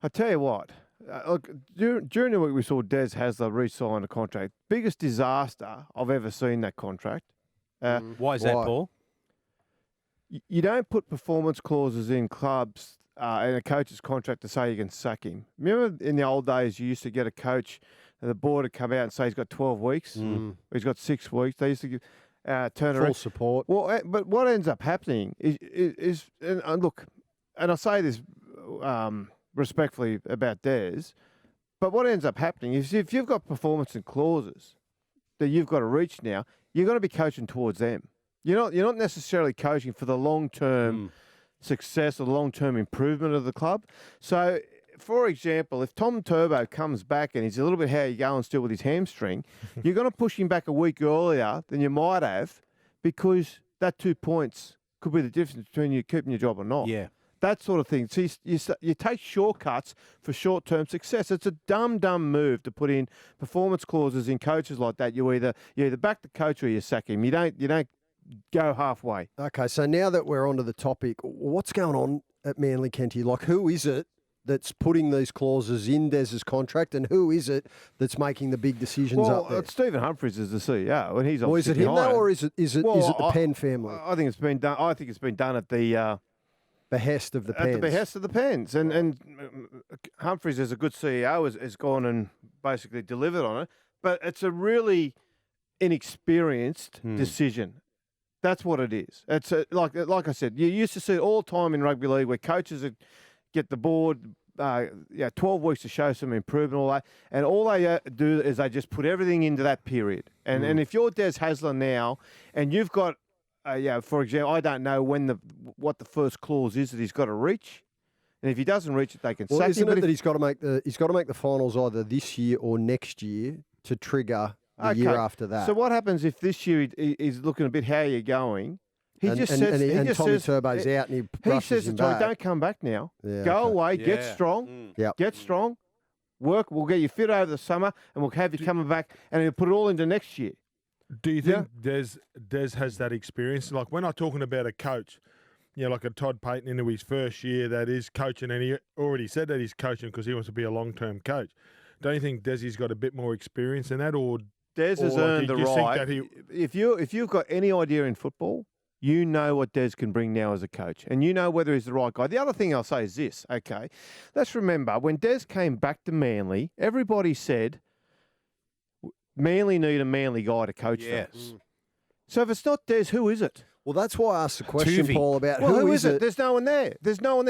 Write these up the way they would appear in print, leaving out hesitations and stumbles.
I tell you what, look, during the week we saw Des Hasler re-sign a contract. Biggest disaster I've ever seen that contract. Why is that, Paul? You don't put performance clauses in clubs in a coach's contract to say you can sack him. Remember in the old days you used to get a coach and the board would come out and say he's got 12 weeks, or he's got 6 weeks. They used to give turn around. Full support. Well, but what ends up happening is and look, and I say this respectfully about Des, but what ends up happening is if you've got performance and clauses that you've got to reach now, you're going to be coaching towards them. You're not necessarily coaching for the long-term success or the long-term improvement of the club. So, for example, if Tom Turbo comes back and he's a little bit how you going still with his hamstring, you're going to push him back a week earlier than you might have because that 2 points could be the difference between you keeping your job or not. Yeah. That sort of thing. So you take shortcuts for short-term success. It's a dumb move to put in performance clauses in coaches like that. You either back the coach or you sack him. You don't go halfway. Okay, so now that we're onto the topic, what's going on at Manly, Kenty? Like, who is it that's putting these clauses in Des's contract, and who is it that's making the big decisions up there? Stephen Humphries is the CEO, and he's Or is it him though, or is it the Penn family? I think it's been done. I think it's been done at the behest of the Pens. At the behest of the Pens, and Humphries, as a good CEO, has gone and basically delivered on it. But it's a really inexperienced decision. That's what it is. It's like I said, you used to see it all the time in rugby league where coaches would get the board, 12 weeks to show some improvement, all that, and all they do is they just put everything into that period. And if you're Des Hasler now, and you've got, for example, I don't know what the first clause is that he's got to reach, and if he doesn't reach it, they can sack him. Isn't it that he's got to make the finals either this year or next year to trigger the year after that? So what happens if this year he's looking a bit how you're going? Tommy Turbo's out and he rushes him back. Don't come back now. Yeah, Go away, Yeah. get strong, get strong, work. We'll get you fit over the summer and we'll have you coming back and he'll put it all into next year. Do you think Des has that experience? Like when I'm talking about a coach, like a Todd Payton into his first year that is coaching, and he already said that he's coaching because he wants to be a long-term coach. Don't you think Desi's got a bit more experience in that, or Des has earned the right? If you've got any idea in football, you know what Des can bring now as a coach, and you know whether he's the right guy. The other thing I'll say is this, okay? Let's remember, when Des came back to Manly, everybody said Manly need a Manly guy to coach them. So if it's not Des, who is it? Well, that's why I asked the question, Paul, about who is it? There's no one there.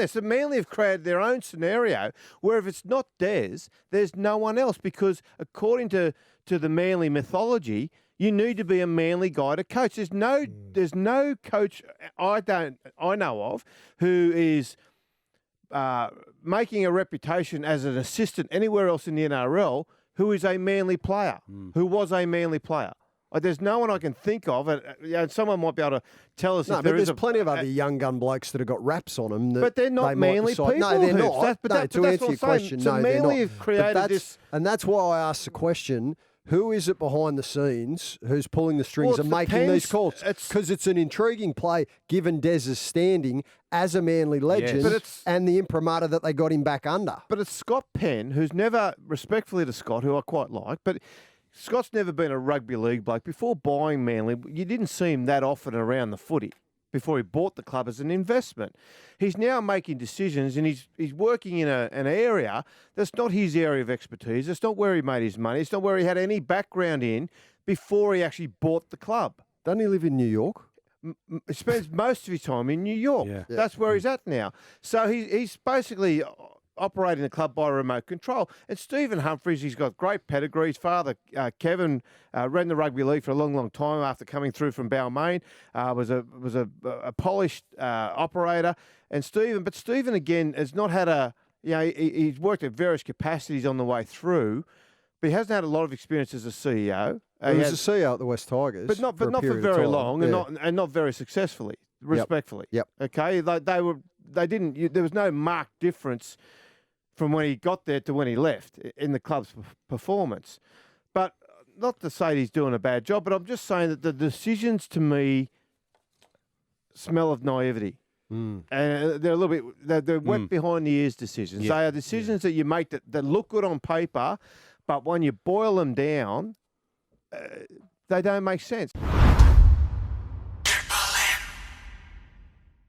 So Manly have created their own scenario where if it's not Des, there's no one else, because according to the Manly mythology, you need to be a Manly guy to coach. There's no coach I know of who is making a reputation as an assistant anywhere else in the NRL who is a Manly player, who was a Manly player. There's no one I can think of, and someone might be able to tell us. No, but there's plenty of other young gun blokes that have got raps on them. But they're not Manly people. No, they're not. To answer your question, so Manly have created this. And that's why I asked the question, who is it behind the scenes who's pulling the strings and making these calls? Because it's an intriguing play, given Des's standing as a Manly legend and the imprimatur that they got him back under. But it's Scott Penn, who's never, respectfully to Scott, who I quite like, but Scott's never been a rugby league bloke. Before buying Manly, you didn't see him that often around the footy before he bought the club as an investment. He's now making decisions, and he's working in an area that's not his area of expertise. It's not where he made his money. It's not where he had any background in before he actually bought the club. Doesn't he live in New York? He spends most of his time in New York. Yeah. That's where he's at now. So he's basically operating the club by remote control. And Stephen Humphries, he's got great pedigree. His father, Kevin, ran the rugby league for a long, long time after coming through from Balmain. Was a polished operator. And Stephen again has not had he's worked at various capacities on the way through, but he hasn't had a lot of experience as a CEO. He was a CEO at the West Tigers, but not for very long, and not very successfully. Respectfully, Okay, there was no marked difference from when he got there to when he left in the club's performance. But not to say he's doing a bad job, but I'm just saying that the decisions to me smell of naivety. And they're a little bit, they're wet behind the ears decisions. Yeah. They are decisions that you make that look good on paper, but when you boil them down, they don't make sense.